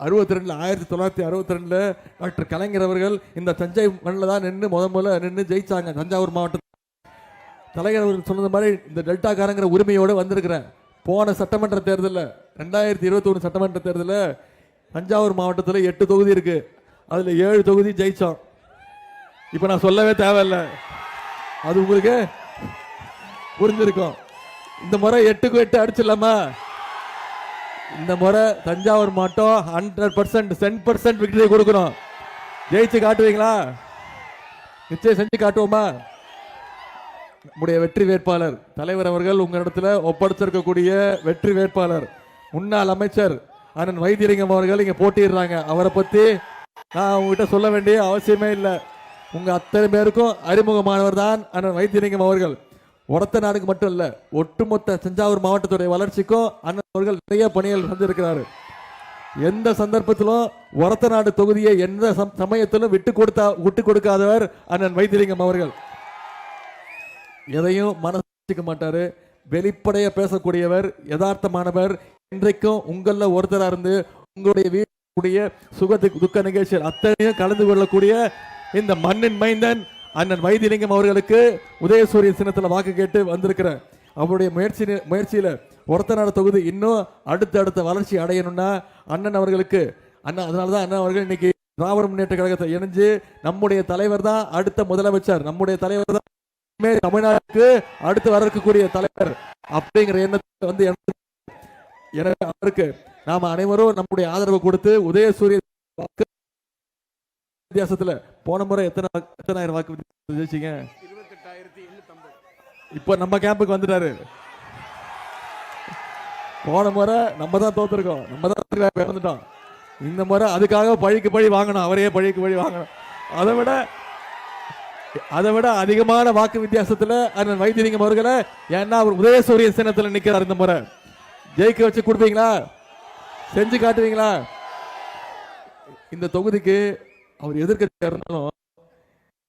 62 1962 doctor கலைஞர் அவர்கள் இந்த தஞ்சை மண்ணில் தான் நின்று முதல்ல நின்று ஜெயிச்சாங்க. தஞ்சாவூர் மாவட்டம் தலைவர் அவர்கள் சொன்னது மாதிரி இந்த டெல்டாக்காரங்கிற உரிமையோடு வந்திருக்கிறேன். போன சட்டமன்ற தேர்தலில் 2021 சட்டமன்ற தேர்தலில் தஞ்சாவூர் மாவட்டத்தில் 8 தொகுதி இருக்கு, அதில் 7 தொகுதி ஜெயிச்சோம். இப்போ நான் சொல்லவே தேவையில்லை, அது உங்களுக்கு புரிஞ்சிருக்கும். இந்த முறை 8க்கு 8 அடிச்சிடலாமா? இந்த முறை தஞ்சாவூர் மாவட்டம் 100% 10% விக்டரி கொடுக்கணும். ஜெயிச்சு காட்டுவீங்களா? நிச்சயம் செஞ்சு காட்டுவோமா? நம்முடைய வெற்றி வேட்பாளர் தலைவர் அவர்கள் உங்களிடத்துல ஒப்படைச்சிருக்கக்கூடிய வெற்றி வேட்பாளர் முன்னாள் அமைச்சர் அண்ணன் வைத்தியலிங்கம் அவர்கள் இங்க போட்டிடுறாங்க. அவரை பத்தி நான் உங்ககிட்ட சொல்ல வேண்டிய அவசியமே இல்லை. உங்க அத்தனை பேருக்கும் அறிமுகமானவர் தான் அண்ணன் வைத்தியலிங்கம் அவர்கள். ஒரத்த நாடுக்கு மட்டும் இல்ல, ஒட்டுமொத்த தஞ்சாவூர் மாவட்டத்துடைய வளர்ச்சிக்கும் அண்ணன் அவர்கள் நிறைய பணிகள் செஞ்சிருக்கிறாரு. எந்த சந்தர்ப்பத்திலும் ஒரத்த நாடு தொகுதியை எந்த சமயத்திலும் விட்டு கொடுக்காதவர் அண்ணன் வைத்தியலிங்கம் அவர்கள். எதையும் மனசிக்க மாட்டாரு, வெளிப்படைய பேசக்கூடியவர், யதார்த்தமானவர். இன்றைக்கும் உங்கள ஒருத்தரா இருந்து உங்களுடைய வீட்டுடைய சுகத்துக்கு துக்க நிகழ்ச்சியில் அத்தனையும் கலந்து கொள்ளக்கூடிய இந்த மண்ணின் மைந்தன் அண்ணன் வைத்தியலிங்கம் அவர்களுக்கு உதயசூரியன் சின்னத்தில் வாக்கு கேட்டு வந்திருக்கிறேன். அவருடைய முயற்சியில ஒரத்தநாடு தொகுதி இன்னும் அடுத்த வளர்ச்சி அடையணும்னா அண்ணன் அவர்களுக்கு அதனாலதான் அண்ணன் அவர்கள் இன்னைக்கு திராவிட முன்னேற்ற கழகத்தை இணைஞ்சு நம்முடைய தலைவர் தான் அடுத்த முதலமைச்சர், நம்முடைய தலைவர் தான் தமிழ்நாட்டுக்கு அடுத்து வரக்கூடிய தலைவர் அப்படிங்கிற எண்ணத்தை வந்து எனக்கு அவருக்கு நாம அனைவரும் நம்முடைய ஆதரவு கொடுத்து உதயசூரிய வித்தியாசத்துல போன முறை எத்தனாயிரம் வாக்கு ஜெயிச்சீங்க? 28,750. இப்ப நம்ம கேம்புக்கு வந்துட்டாரு. போன முறை நம்ம தான் தோத்துருக்கோம், நம்ம தான் இறந்துட்டோம். இந்த முறை அதுக்காக பழிக்கு பழி வாங்கணும், அவரையே பழிக்கு பழி வாங்கணும். அதை விட அதிகமான வாக்கு வித்தியாசத்துல அண்ணன் வைத்தியலிங்கம் அவர்களை, ஏன்னா அவர் உதயசூரிய சின்னத்தில் நிக்கிறார். இந்த முறை ஜெயிக்க வச்சு கொடுப்பீங்களா? செஞ்சு காட்டுவீங்களா? இந்த தொகுதிக்கு அவர் எதிர்க்கட்சியா இருந்தாலும்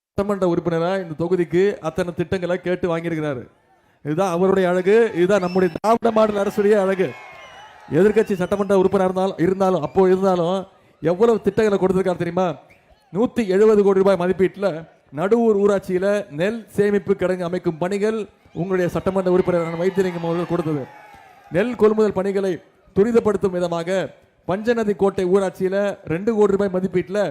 சட்டமன்ற உறுப்பினரா இந்த தொகுதிக்கு அத்தனை திட்டங்களை கேட்டு வாங்கியிருக்கிறாரு. இதுதான் அவருடைய அழகு, இதுதான் நம்முடைய திராவிட மாடல் அரசுடைய அழகு. எதிர்க்கட்சி சட்டமன்ற உறுப்பினர் இருந்தாலும் எவ்வளவு திட்டங்களை கொடுத்திருக்காரு தெரியுமா? 170 கோடி ரூபாய் மதிப்பீட்டில் நடுவூர் ஊராட்சியில நெல் சேமிப்பு கிடங்கு அமைக்கும் பணிகள் உங்களுடைய சட்டமன்ற உறுப்பினர் வைத்தியலிங்கம் அவர்கள் கொடுத்தது. நெல் கொள்முதல் பணிகளை துரிதப்படுத்தும் விதமாக பஞ்சநதி கோட்டை ஊராட்சியில 2 கோடி ரூபாய் மதிப்பீட்டில்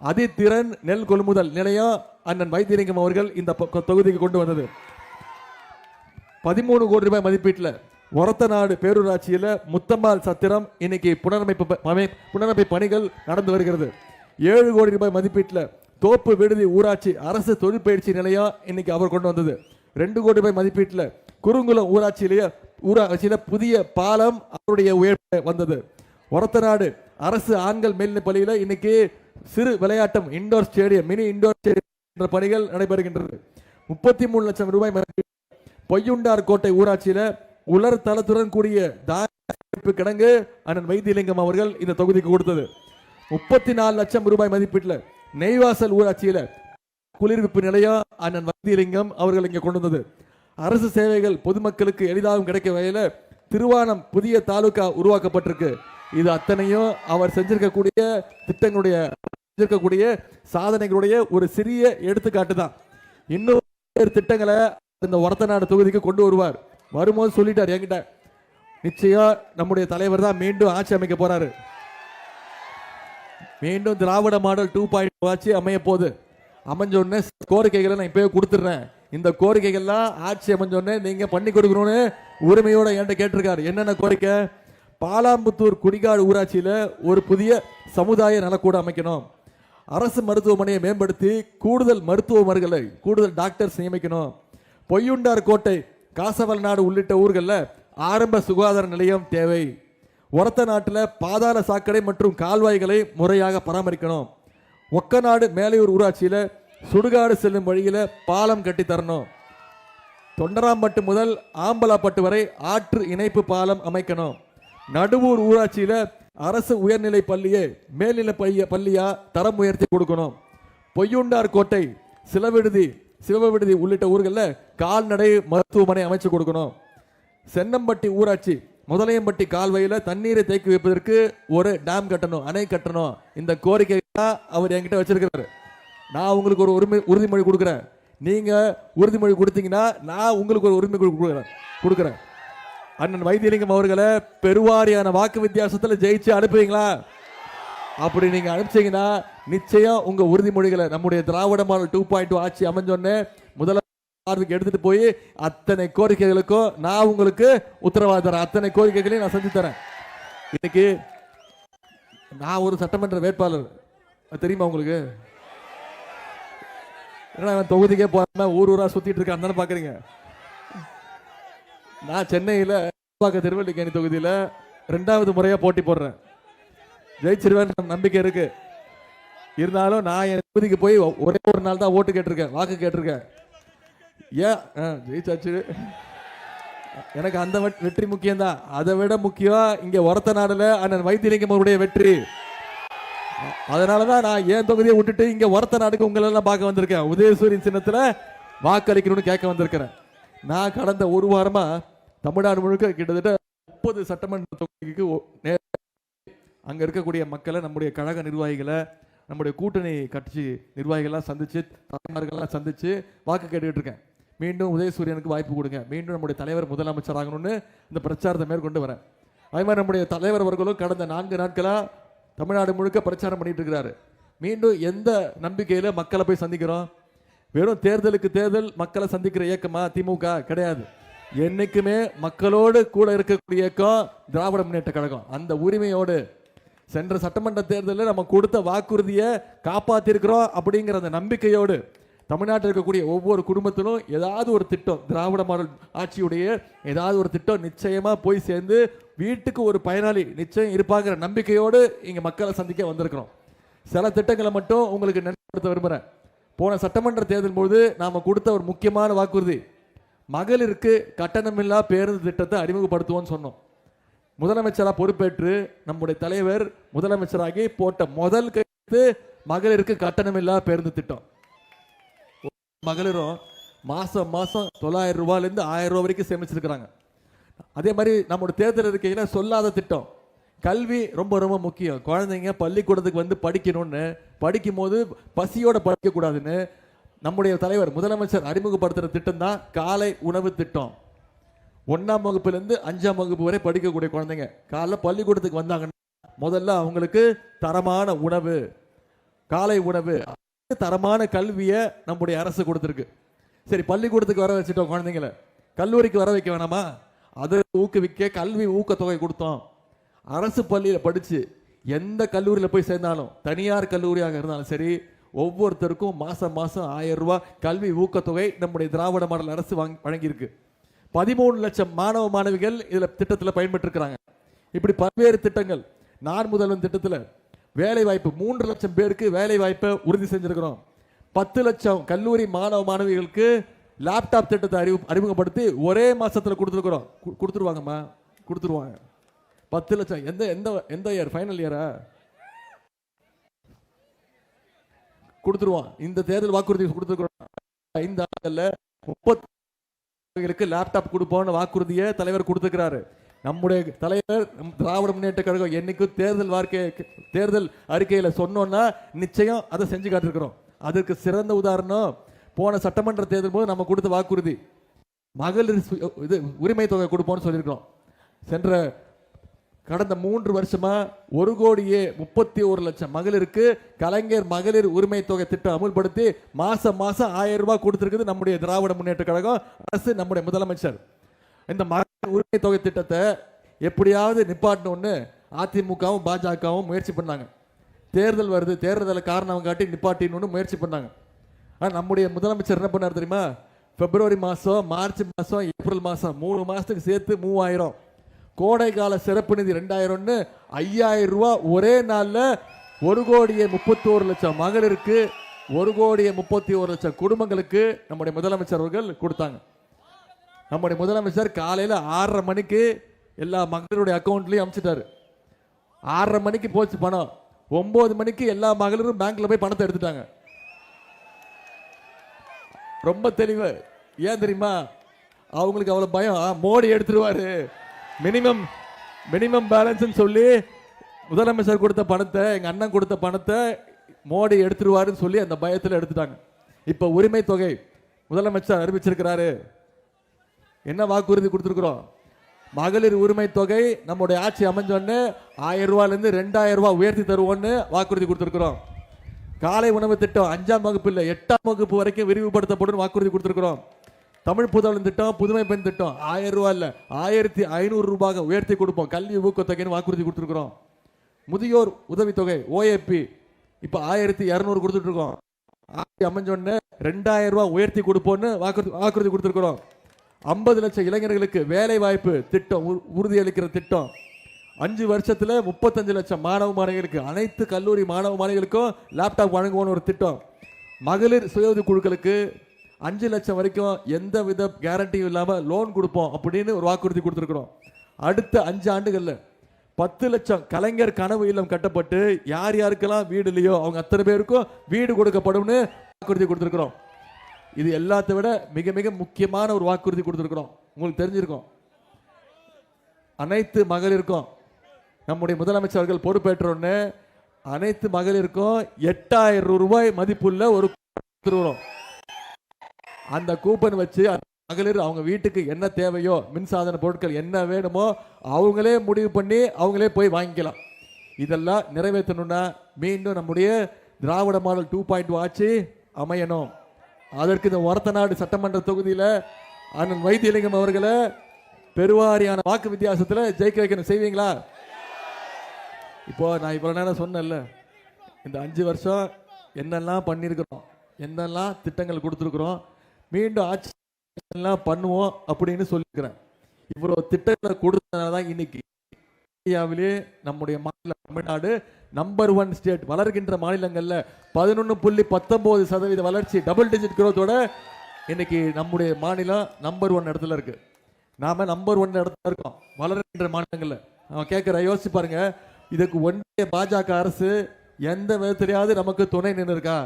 அதிதிறன் நெல் கொள்முதல் நிலையம் அண்ணன் வைத்தியலிங்கம் அவர்கள் இந்த தொகுதிக்கு கொண்டு வந்தது. 13 கோடி ரூபாய் மதிப்பீட்டில் ஒரத்த நாடு பேரூராட்சியில முத்தம்மாள் சத்திரம் இன்னைக்கு புனரமைப்பு பணிகள் நடந்து வருகிறது. 7 கோடி ரூபாய் மதிப்பீட்டில் தோப்பு விடுதி ஊராட்சி அரசு தொழிற்பயிற்சி நிலையம் இன்னைக்கு அவர் கொண்டு வந்தது. 2 கோடி ரூபாய் மதிப்பீட்டில் குறுங்குளம் ஊராட்சியில புதிய பாலம் அவருடைய உயர்வு வந்தது. ஒரத்தநாடு அரசு ஆண்கள் மேல்நிலை பள்ளியில இன்னைக்கு சிறு விளையாட்டம் indoor stadium, mini indoor stadium என்ற பணிகள் நடைபெறுகின்றது. 33 லட்சம் ரூபாய் பொய்யுண்டார் கோட்டை ஊராட்சியில உலர் தளத்துடன் கூடிய கிடங்கு அண்ணன் வைத்தியலிங்கம் அவர்கள் இந்த தொகுதிக்கு கொடுத்தது. 34 லட்சம் ரூபாய் மதிப்பீட்டில் நெய்வாசல் ஊராட்சியில குளிர்விப்பு நிலையம் அண்ணன் வைத்தியலிங்கம் அவர்கள் இங்கே கொண்டு வந்தது. அரசு சேவைகள் பொதுமக்களுக்கு எளிதாகவும் கிடைக்க வகையில திருவானம் புதிய தாலுகா உருவாக்கப்பட்டிருக்கு. இது அத்தனையும் அவர் செஞ்சிருக்கக்கூடிய திட்டங்களுடைய சாதனைகளுடைய ஒரு சிறிய எடுத்துக்காட்டு தான். இன்னும் திட்டங்களை இந்த ஒரத்தநாடு தொகுதிக்கு கொண்டு வருவார். வரும்போது சொல்லிட்டார் என்கிட்ட, நிச்சயம் நம்முடைய தலைவர் தான் மீண்டும் ஆட்சி அமைக்க போறாரு. மீண்டும் திராவிட மாடல் 2.0 ஆட்சி அமைய போது. அமைஞ்சோடனே கோரிக்கைகளை நான் இப்பவே கொடுத்துடுறேன். இந்த கோரிக்கைகள்லாம் ஆட்சி அமைஞ்சோடனே நீங்க பண்ணி கொடுக்கணும்னு உரிமையோட என்கிட்ட கேட்டிருக்காரு. என்னென்ன கோரிக்கை? பாலாம்புத்தூர் குடிகாடு ஊராட்சியில ஒரு புதிய சமுதாய நலக்கூட அமைக்கணும். அரசு மருத்துவமனையை மேம்படுத்தி கூடுதல் மருத்துவமனைகளை கூடுதல் டாக்டர்ஸ் நியமிக்கணும். பொய்யுண்டார் கோட்டை காசவல் நாடு உள்ளிட்ட ஊர்களில் ஆரம்ப சுகாதார நிலையம் தேவை. ஒரத்த நாட்டில் பாதாள சாக்கடை மற்றும் கால்வாய்களை முறையாக பராமரிக்கணும். ஒக்கநாடு மேலையூர் ஊராட்சியில சுடுகாடு செல்லும் வழியில பாலம் கட்டி தரணும். தொண்டராம்பட்டு முதல் ஆம்பலாப்பட்டு வரை ஆற்று இணைப்பு பாலம் அமைக்கணும். நடுவூர் ஊராட்சியில அரசு உயர்நிலை பள்ளியை மேல்நிலை பள்ளியா தரம் உயர்த்தி கொடுக்கணும். பொய்யுண்டார் கோட்டை சிவவிடுதி உள்ளிட்ட ஊர்களில் கால்நடை மருத்துவமனை அமைச்சு கொடுக்கணும். சென்னம்பட்டி ஊராட்சி முதலையம்பட்டி கால்வாயில தண்ணீரை தேக்கி வைப்பதற்கு ஒரு டேம் கட்டணும், அணை கட்டணும். இந்த கோரிக்கை அவர் என்கிட்ட வச்சிருக்கிறாரு. நான் உங்களுக்கு ஒரு உறுதிமொழி கொடுக்குறேன். நீங்க உறுதிமொழி கொடுத்தீங்கன்னா நான் உங்களுக்கு ஒரு உரிமை கொடுக்குறேன். அண்ணன் வைத்தியலிங்கம் அவர்களை பெருவாரியான வாக்கு வித்தியாசத்தில் ஜெயிச்சு அனுப்புவீங்களா? அப்படி நீங்க அனுப்பிச்சீங்கன்னா நிச்சயம் உங்க உறுதிமொழிகளை நம்முடைய திராவிட மாடல் 2.2 ஆட்சி அமைஞ்சோன்னு முதல்ல எடுத்துட்டு போய் அத்தனை கோரிக்கைகளுக்கும் நான் உங்களுக்கு உத்தரவாதம் தரேன். அத்தனை கோரிக்கைகளையும் நான் செஞ்சு தரேன். இன்னைக்கு நான் ஒரு சட்டமன்ற வேட்பாளர், தெரியுமா உங்களுக்கு? தொகுதிக்கே போகாம ஊர் ஊரா சுத்திட்டு இருக்கேன் தானே பாக்குறீங்க. நான் சென்னையில திருவல்லிக்கேணி தொகுதியில 2வது முறையா போட்டி போடுறேன். ஜெயிச்சிருவேன் நம்பிக்கை இருக்கு. இருந்தாலும் நான் என் தொகுதிக்கு போய் ஒரே ஒரு நாள் தான் ஓட்டு கேட்டிருக்கேன், வாக்கு கேட்டிருக்கேன். ஏன் ஜெயிச்சாச்சு, எனக்கு அந்த வெற்றி முக்கியம் தான். அதை விட முக்கியம் இங்க ஒரத்த நாடுல அண்ணன் வைத்தியலிங்கம் அவருடைய வெற்றி. அதனாலதான் நான் என் தொகுதியை விட்டுட்டு இங்க ஒரத்த நாடுக்கு உங்களெல்லாம் பார்க்க வந்திருக்கேன். உதயசூரியன் சின்னத்துல வாக்களிக்கணும்னு கேட்க வந்திருக்கிறேன். நான் கடந்த ஒரு வாரமா தமிழ்நாடு முழுக்க கிட்டத்தட்ட 30 சட்டமன்ற தொகுதிக்கு அங்க இருக்கக்கூடிய மக்களை, நம்முடைய கழக நிர்வாகிகளை, நம்முடைய கூட்டணி கட்சி நிர்வாகிகள்லாம் சந்திச்சு, தலைவர்கள்லாம் சந்திச்சு வாக்கு கேட்டுக்கிட்டு இருக்கேன். மீண்டும் உதயசூரியனுக்கு வாய்ப்பு கொடுங்க, மீண்டும் நம்முடைய தலைவர் முதலமைச்சர் ஆகணும்னு இந்த பிரச்சாரத்தை மேற்கொண்டு வரேன். அதே மாதிரி நம்முடைய தலைவர் அவர்களும் கடந்த 4 நாட்களா தமிழ்நாடு முழுக்க பிரச்சாரம் பண்ணிட்டு இருக்கிறாரு. மீண்டும் எந்த நம்பிக்கையில மக்களை போய் சந்திக்கிறோம்? வெறும் தேர்தலுக்கு தேர்தல் மக்களை சந்திக்கிற இயக்கமா திமுக? கிடையாது. என்னைக்குமே மக்களோடு கூட இருக்கக்கூடிய இயக்கம் திராவிட முன்னேற்ற கழகம். அந்த உரிமையோடு சென்ற சட்டமன்ற தேர்தலில் நம்ம கொடுத்த வாக்குறுதியை காப்பாற்றிருக்கிறோம் அப்படிங்கிற அந்த நம்பிக்கையோடு தமிழ்நாட்டில் இருக்கக்கூடிய ஒவ்வொரு குடும்பத்திலும் ஏதாவது ஒரு திட்டம், திராவிட மாடல் ஆட்சியுடைய ஏதாவது ஒரு திட்டம் நிச்சயமா போய் சேர்ந்து வீட்டுக்கு ஒரு பயனாளி நிச்சயம் இருப்பாங்கிற நம்பிக்கையோடு இங்க மக்களை சந்திக்க வந்திருக்கிறோம். சில திட்டங்களை மட்டும் உங்களுக்கு நினைவுபடுத்த விரும்புகிறேன். போன சட்டமன்ற தேர்தல் போது நாம கொடுத்த ஒரு முக்கியமான வாக்குறுதி, மகளிருக்கு கட்டணமில்லா பேருந்து திட்டத்தை அறிமுகப்படுத்துவோம்னு சொன்னோம். முதலமைச்சராக பொறுப்பேற்று நம்முடைய தலைவர் முதலமைச்சராகி போட்ட முதல் கையெழுத்து மகளிருக்கு கட்டணமில்லா பேருந்து திட்டம். மகளிரும் மாசம் 900 ரூபாயிலிருந்து 1000 ரூபாய் வரைக்கும் சேமிச்சிருக்கிறாங்க. அதே மாதிரி நம்முடைய தேர்தல் இருக்கையில சொல்லாத திட்டம், கல்வி ரொம்ப ரொம்ப முக்கியம். குழந்தைங்க பள்ளிக்கூடத்துக்கு வந்து படிக்கணும்னு, படிக்கும் போது பசியோட படிக்க கூடாதுன்னு நம்முடைய தலைவர் முதலமைச்சர் அறிமுகப்படுத்துற திட்டம் தான் காலை உணவு திட்டம். 1ஆம் வகுப்புலேருந்து 5ஆம் வகுப்பு வரை படிக்கக்கூடிய குழந்தைங்க காலைல பள்ளிக்கூடத்துக்கு வந்தாங்கன்னா முதல்ல அவங்களுக்கு தரமான உணவு, காலை உணவு, தரமான கல்வியை நம்முடைய அரசு கொடுத்துருக்கு. சரி, பள்ளிக்கூடத்துக்கு வர வச்சுட்டோம் குழந்தைங்களை, கல்லூரிக்கு வர வைக்க வேணாமா? அதை ஊக்குவிக்க கல்வி ஊக்கத்தொகை கொடுத்தோம். அரசு பள்ளியில் படிச்சு எந்த கல்லூரியில் போய் சேர்ந்தாலும், தனியார் கல்லூரியாக இருந்தாலும் சரி, ஒவ்வொருத்தருக்கும் மாசம் 1000 ரூபாய் கல்வி ஊக்கத்தொகை நம்முடைய திராவிட மாடல் அரசு வழங்கியிருக்கு. 13 லட்சம் மாணவ மாணவிகள் இதுல திட்டத்தில் பயன்பெற்று இருக்கிறாங்க. இப்படி பல்வேறு திட்டங்கள். நான் முதல்வன் திட்டத்தில் வேலை வாய்ப்பு 3 லட்சம் பேருக்கு வேலை வாய்ப்பை உறுதி செஞ்சிருக்கிறோம். 10 லட்சம் கல்லூரி மாணவ மாணவிகளுக்கு லேப்டாப் திட்டத்தை அறிமுகப்படுத்தி ஒரே மாசத்துல கொடுத்துருக்கிறோம். கொடுத்துருவாங்கம்மா, கொடுத்துருவாங்க. 10 லட்சம். எந்த எந்த எந்த இயர்? ஃபைனல் இயரா? கொடுத்துருவான். இந்த தேர்தல் வாக்குறுதி கொடுத்துருக்கிறோம். 5 ஆண்டுகள்ல 30 லேப்டாப் கொடுப்போம்னு வாக்குறுதியை தலைவர் கொடுத்துக்கிறாரு. நம்முடைய தலைவர் திராவிட முன்னேற்ற கழகம் என்னைக்கும் தேர்தல் அறிக்கையில சொன்னோம்னா நிச்சயம் அதை செஞ்சு காட்டிருக்கிறோம். அதற்கு சிறந்த உதாரணம் போன சட்டமன்ற தேர்தல் போது நம்ம கொடுத்த வாக்குறுதி, மகளிர் இது உரிமை தொகை கொடுப்போம்னு சொல்லியிருக்கிறோம். சென்ற கடந்த 3 வருஷமா 1,31 லட்சம் மகளிருக்கு கலைஞர் மகளிர் உரிமை தொகை திட்டம் அமுல்படுத்தி மாசம் 1000 ரூபாய் கொடுத்திருக்குது நம்முடைய திராவிட முன்னேற்ற கழகம் அரசு, நம்முடைய முதலமைச்சர். இந்த மகளிர் உரிமை தொகை திட்டத்தை எப்படியாவது நிப்பாட்டணும்னு அதிமுகவும் பாஜகவும் முயற்சி பண்ணாங்க. தேர்தல் வருது, தேர்தலை காரணம் காட்டி நிப்பாட்டணும்னு முயற்சி பண்ணாங்க. ஆனால் நம்முடைய முதலமைச்சர் என்ன பண்ணார் தெரியுமா? பிப்ரவரி மாதம், மார்ச் மாதம், ஏப்ரல் மாதம் 3 மாதத்துக்கு சேர்த்து 3000, கோடை கால சிறப்பு நிதி 2000, 5000 ரூபாய் ஒரே நாளில் 1,31 லட்சம் மகளிருக்கு, 1,31 லட்சம் குடும்பங்களுக்கு நம்முடைய முதலமைச்சர் அவர்கள் கொடுத்தாங்க. நம்முடைய முதலமைச்சர் காலையில் 6:30 மணிக்கு எல்லா மகளிருடைய அக்கௌண்ட்லையும் அமைச்சிட்டாரு. 6:30 மணிக்கு போச்சு பணம். 9 மணிக்கு எல்லா மகளிரும் பேங்க்ல போய் பணத்தை எடுத்துட்டாங்க. ரொம்ப தெளிவு. ஏன் தெரியுமா? அவங்களுக்கு அவ்வளவு பயம், மோடி எடுத்துருவாரு, மினிமம் மினிமம் பேலன்ஸ் சொல்லி முதலமைச்சர் கொடுத்த பணத்தை, எங்க அண்ணன் கொடுத்த பணத்தை மோடி எடுத்துருவாருன்னு சொல்லி அந்த பயத்தில் எடுத்துட்டாங்க. இப்ப உரிமை தொகை முதலமைச்சர் அறிவிச்சிருக்கிறாரு. என்ன வாக்குறுதி கொடுத்திருக்கிறோம்? மகளிர் உரிமை தொகை நம்முடைய ஆட்சி அமைஞ்சோன்னு 1000 ரூபாயிலிருந்து 2000 ரூபாய் உயர்த்தி தருவோம்னு வாக்குறுதி கொடுத்திருக்கிறோம். காலை உணவு திட்டம் 5ஆம் வகுப்பு இல்லை 8ஆம் வகுப்பு வரைக்கும் விரிவுபடுத்தப்படும் வாக்குறுதி கொடுத்திருக்கிறோம். தமிழ் புதல்வன் திட்டம், புதுமை பெண் திட்டம் 1000 ரூபாய் இல்ல 1500 ரூபாய் உயர்த்தி கொடுப்போம். கல்வி ஊக்கத்தொகைன்னு வாக்குறுதி கொடுத்திருக்கிறோம். முதியோர் உதவித்தொகை OAP இப்ப 1200 கொடுத்துட்டு இருக்கோம். ஆட்சி அமைஞ்சோன்னு 2000 ரூபாய் உயர்த்தி கொடுப்போம்னு வாக்குறுதி கொடுத்திருக்கிறோம். 50 லட்சம் இளைஞர்களுக்கு வேலை வாய்ப்பு திட்டம் உறுதியளிக்கிற திட்டம். 5 வருஷத்துல 35 லட்சம் மாணவ மாணவிகளுக்கு, அனைத்து கல்லூரி மாணவ மாணவிகளுக்கும் லேப்டாப் வழங்குவோன்னு ஒரு திட்டம். மகளிர் சுய உதவி குழுக்களுக்கு 5 லட்சம் வரைக்கும் எந்த வித கேரண்டியும் இல்லாம லோன் கொடுப்போம் அப்படின்னு ஒரு வாக்குறுதி கொடுத்திருக்கிறோம். அடுத்த 5 ஆண்டுகள்ல 10 லட்சம் கலைஞர் கனவு இல்லம் கட்டப்பட்டு யார் யாருக்கெல்லாம் வீடு இல்லையோ அவங்க அத்தனை பேருக்கும் வீடு கொடுக்கப்படும்னு வாக்குறுதி கொடுத்திருக்கிறோம். இது எல்லாத்தை விட மிக மிக முக்கியமான ஒரு வாக்குறுதி கொடுத்திருக்கிறோம். உங்களுக்கு தெரிஞ்சிருக்கும், அனைத்து மகளிருக்கும் நம்முடைய முதலமைச்சர்கள் பொறுப்பேற்றோன்னு அனைத்து மகளிருக்கும் 8000 ரூபாய் மதிப்புள்ள ஒரு அந்த கூப்பன் வச்சு மகளிர் அவங்க வீட்டுக்கு என்ன தேவையோ மின்சாதன பொருட்கள் என்ன வேணுமோ அவங்களே முடிவு பண்ணி அவங்களே போய் வாங்கிக்கலாம். இதெல்லாம் நிறைவேற்றணும்னா மீண்டும் நம்முடைய திராவிட மாடல் 2.0 ஆட்சி அமையணும். அதற்கு இந்த ஒரத்தநாடு சட்டமன்ற தொகுதியில் அண்ணன் வைத்தியலிங்கம் அவர்களை பெருவாரியான வாக்கு வித்தியாசத்தில் ஜெயிக்க வைக்கணும். செய்வீங்களா? இப்போ நான் இவ்வளவு நேரம் சொன்னேன்ல, இந்த 5 வருஷம் என்னெல்லாம் பண்ணியிருக்கிறோம், என்னெல்லாம் திட்டங்கள் கொடுத்துருக்குறோம், மீண்டும் ஆட்சி எல்லாம் பண்ணுவோம் அப்படின்னு சொல்லியிருக்கிறேன். இவ்வளவு திட்டங்களை கொடுத்ததுனால தான் இன்னைக்கு இந்தியாவிலே நம்முடைய மாநிலம் தமிழ்நாடு நம்பர் 1 ஸ்டேட், வளர்கின்ற மாநிலங்கள்ல 11.19% வளர்ச்சி, டபுள் டிஜிட் குரோத்தோட இன்னைக்கு நம்முடைய மாநிலம் நம்பர் 1 இடத்துல இருக்கு. நாம நம்பர் 1 இடத்துல இருக்கோம் வளர்கின்ற மாநிலங்கள்ல. அவன் கேட்கிற யோசிச்சு பாருங்க, இதுக்கு ஒன்றிய பாஜக அரசு எந்த விதத்திலேயாவது நமக்கு துணை நின்று இருக்கா?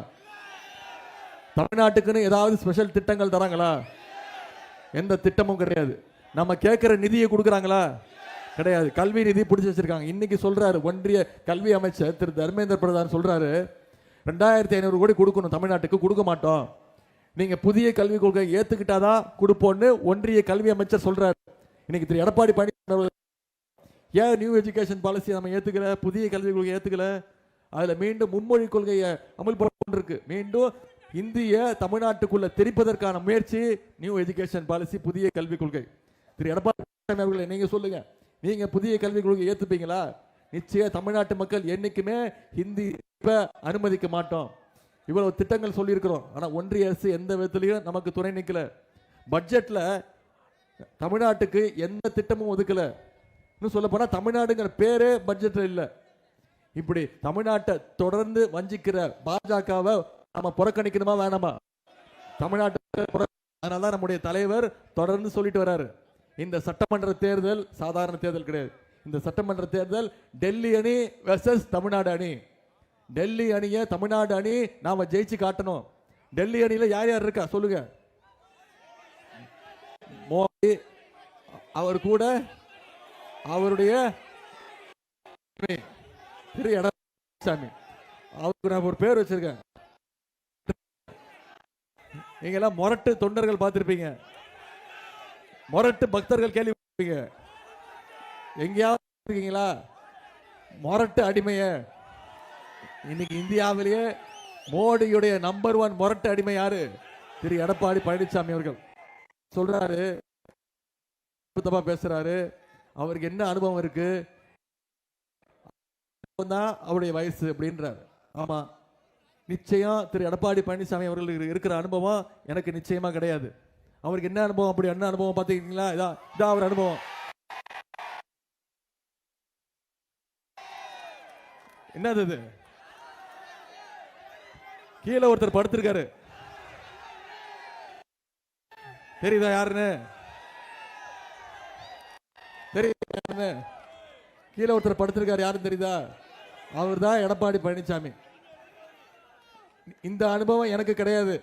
தமிழ்நாட்டுக்குன்னு ஏதாவது ஸ்பெஷல் திட்டங்கள் தராங்களா? எந்த திட்டமும் கிடையாது. நம்ம கேட்கிற நிதியை கொடுக்குறாங்களா? கிடையாது. கல்வி நிதி பிடிச்சி வச்சிருக்காங்க. இன்னைக்கு சொல்றாரு ஒன்றிய கல்வி அமைச்சர் திரு தர்மேந்திர பிரதான் சொல்றாரு, 2500 கோடி கொடுக்கணும் தமிழ்நாட்டுக்கு, கொடுக்க மாட்டோம், நீங்க புதிய கல்விக் கொள்கை ஏத்துக்கிட்டாதான் கொடுப்போம்னு ஒன்றிய கல்வி அமைச்சர் சொல்றாரு. இன்னைக்கு திரு எடப்பாடி பழனிசாமி ஏன் நியூ எஜுகேஷன் பாலிசி நம்ம ஏத்துக்கல, புதிய கல்விக் கொள்கை ஏத்துக்கல? அதுல மீண்டும் மும்மொழி கொள்கையை அமல்படுத்த இருக்கு. மீண்டும் இந்திய தமிழ்நாட்டுக்குள்ள தெரிப்பதற்கான முயற்சி நியூ எஜுகேஷன் பாலிசி, புதிய கல்விக் கொள்கை. திரு எடப்பாடி பழனிசாமி அவர்களை நீங்க சொல்லுங்க, நீங்க புதிய கல்விக் கொள்கை ஏத்துப்பீங்களா? நிச்சயம் தமிழ்நாட்டு மக்கள் என்னைக்குமே ஹிந்தி அனுமதிக்க மாட்டோம். இவ்வளவு திட்டங்கள் சொல்லி இருக்கிறோம். ஆனா ஒன்றிய அரசு எந்த விதத்திலையும் நமக்கு துணை நிற்கல. பட்ஜெட்ல தமிழ்நாட்டுக்கு எந்த திட்டமும் ஒதுக்கல. இன்னும் சொல்ல போனா தமிழ்நாடுங்கிற பேரே பட்ஜெட்ல இல்ல. இப்படி தமிழ்நாட்டை தொடர்ந்து வஞ்சிக்கிற பாஜகவை நம்ம புறக்கணிக்கணுமா வேணாமா? தமிழ்நாட்டு அதனாலதான் நம்முடைய தலைவர் தொடர்ந்து சொல்லிட்டு வர்றாரு, இந்த சட்டமன்ற தேர்தல் சாதாரண தேர்தல் கிடையாது. இந்த சட்டமன்ற தேர்தல் டெல்லி அணி வெர்சஸ் தமிழ்நாடு அணி. டெல்லி அணியை தமிழ்நாடு அணி நாம ஜெயிச்சு காட்டணும். டெல்லி அணியில யார் யார் இருக்கா சொல்லுங்க? மோடி, அவர் கூட அவருடைய திரு எடப்பாடி சாமி, அவருக்கு நான் ஒரு பேர் வச்சிருக்கேன். நீங்க எல்லாம் மொரட்டு தொண்டர்கள் பார்த்திருப்பீங்க, மொரட்டு பக்தர்கள் கேள்விப்பட்டிருப்பீங்க. எங்கேயாவது இருக்கீங்களா மொரட்டு அடிமைய? இன்னைக்கு இந்தியாவிலேயே மோடியுடைய நம்பர் 1 மொரட்டு அடிமை யாரு? திரு எடப்பாடி பழனிசாமி அவர்கள். சொல்றாரு, தப்பா பேசுறாரு, அவருக்கு என்ன அனுபவம் இருக்கு, அவருடைய வயசு அப்படின்றாரு. ஆமா, நிச்சயம் திரு எடப்பாடி பழனிசாமி அவர்களுக்கு இருக்கிற அனுபவம் எனக்கு நிச்சயமா கிடையாது. அவருக்கு என்ன அனுபவம், அப்படி என்ன அனுபவம் பாத்தீங்களா? இதான் அவர் அனுபவம். என்னது இது? கீழே ஒருத்தர் படுத்திருக்காரு, தெரியுதா யாருன்னு? தெரியுது, கீழே ஒருத்தர் படுத்திருக்காரு, யாருன்னு தெரியுதா? அவர் தான் எடப்பாடி பழனிசாமி. இந்த அனுபவம் எனக்கு கிடையாது.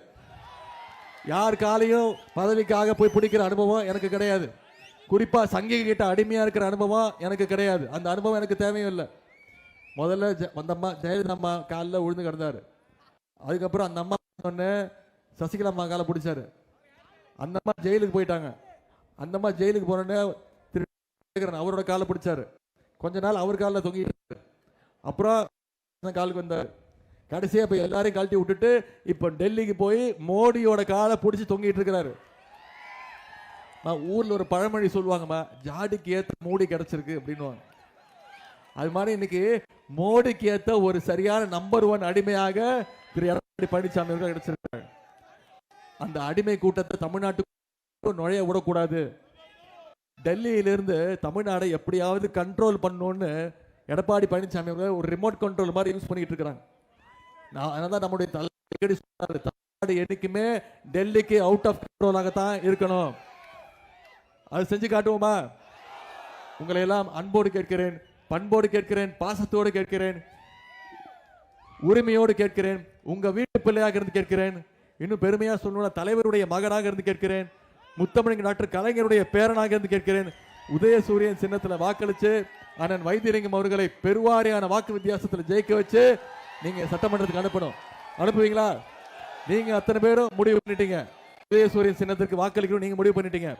யார் காலையும் பதவிக்காக போய் பிடிக்கிற அனுபவம் எனக்கு கிடையாது. குறிப்பா சங்கிக கிட்ட அடிமையா இருக்கிற அனுபவம் எனக்கு கிடையாது. அந்த அனுபவம் எனக்கு தேவையும் இல்லை. முதல்ல அந்த அம்மா ஜெயலலிதா அம்மா காலில் விழுந்து கிடந்தாரு. அதுக்கப்புறம் அந்த அம்மா சொன்ன சசிகலா அம்மா காலை பிடிச்சாரு. அந்த அம்மா ஜெயிலுக்கு போயிட்டாங்க. அந்த அம்மா ஜெயிலுக்கு போனோடனே அவரோட காலை பிடிச்சாரு. கொஞ்ச நாள் அவர் காலில் தொங்கிட்டு அப்புறம் காலுக்கு வந்தார். கடைசியா இப்ப எல்லாரையும் கழட்டி விட்டுட்டு இப்ப டெல்லிக்கு போய் மோடியோட காலை பிடிச்சி தொங்கிட்டு இருக்கிறாரு. ஊர்ல ஒரு பழமொழி சொல்லுவாங்கம்மா, ஜாடிக்கு ஏத்த மோடி கிடைச்சிருக்கு அப்படின்னு. அது மாதிரி இன்னைக்கு மோடிக்கு ஏத்த ஒரு சரியான நம்பர் 1 அடிமையாக திரு எடப்பாடி பழனிசாமி அவர்கள் கிடைச்சிருக்காங்க. அந்த அடிமை கூட்டத்தை தமிழ்நாட்டுக்கு நுழைய விடக்கூடாது. டெல்லியிலிருந்து தமிழ்நாடை எப்படியாவது கண்ட்ரோல் பண்ணணும்னு எடப்பாடி பழனிசாமி அவர்கள் ஒரு ரிமோட் கண்ட்ரோல் மாதிரி யூஸ் பண்ணிட்டு இருக்கிறாங்க. அதனால நம்முடைய தமிழ்நாடு என்னைக்குமே டெல்லிக்கு அவுட் ஆஃப் கண்ட்ரோலாகத்தான் இருக்கணும். அது செஞ்சு காட்டுவோமா? உங்களை எல்லாம் அன்போடு கேட்கிறேன், பண்போடு கேட்கிறேன், பாசத்தோடு கேட்கிறேன், உரிமையோடு கேட்கிறேன், உங்க வீட்டு பிள்ளையாக இருந்து கேட்கிறேன், இன்னும் பெருமையா சொல்லணும் தலைவருடைய மகனாக இருந்து கேட்கிறேன், முத்தமிழ் டாக்டர் கலைஞருடைய பேரனாக இருந்து கேட்கிறேன். உதயசூரியன் சின்னத்துல வாக்களிச்சு அண்ணன் வைத்தியலிங்கம் அவர்களை பெருவாரியான வாக்கு வித்தியாசத்தில் ஜெயிக்க வச்சு நீங்க சட்டமன்றத்துக்கு அனுப்பணும். அனுப்புவீங்களா? நீங்க அத்தனை பேரும் முடிவு பண்ணிட்டீங்க. உதயசூரியன் சின்னத்திற்கு வாக்களிக்கணும் நீங்க முடிவு பண்ணிட்டீங்க.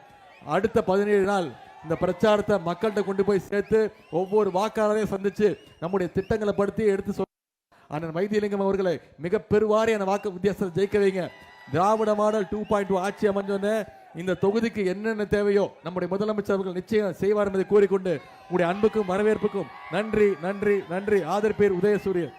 அடுத்த 17 நாள் இந்த பிரச்சாரத்தை மக்கள்கிட்ட கொண்டு போய் சேர்த்து ஒவ்வொரு வாக்காளரையும் சந்திச்சு நம்முடைய திட்டங்களை படுத்தி எடுத்து சொல்ல அண்ணன் வைத்தியலிங்கம் அவர்களை மிக பெருவாரியான வாக்கு வித்தியாசத்தில் ஜெயிக்க வைங்க. திராவிட மாடல் 2.2 ஆட்சி அமைஞ்சோன்னு இந்த தொகுதிக்கு என்னென்ன தேவையோ நம்முடைய முதலமைச்சர் அவர்கள் நிச்சயம் செய்வார் என்பதை கூறிக்கொண்டு உங்களுடைய அன்புக்கும் வரவேற்புக்கும் நன்றி நன்றி நன்றி. ஆதரப்பேர் உதயசூரியன்.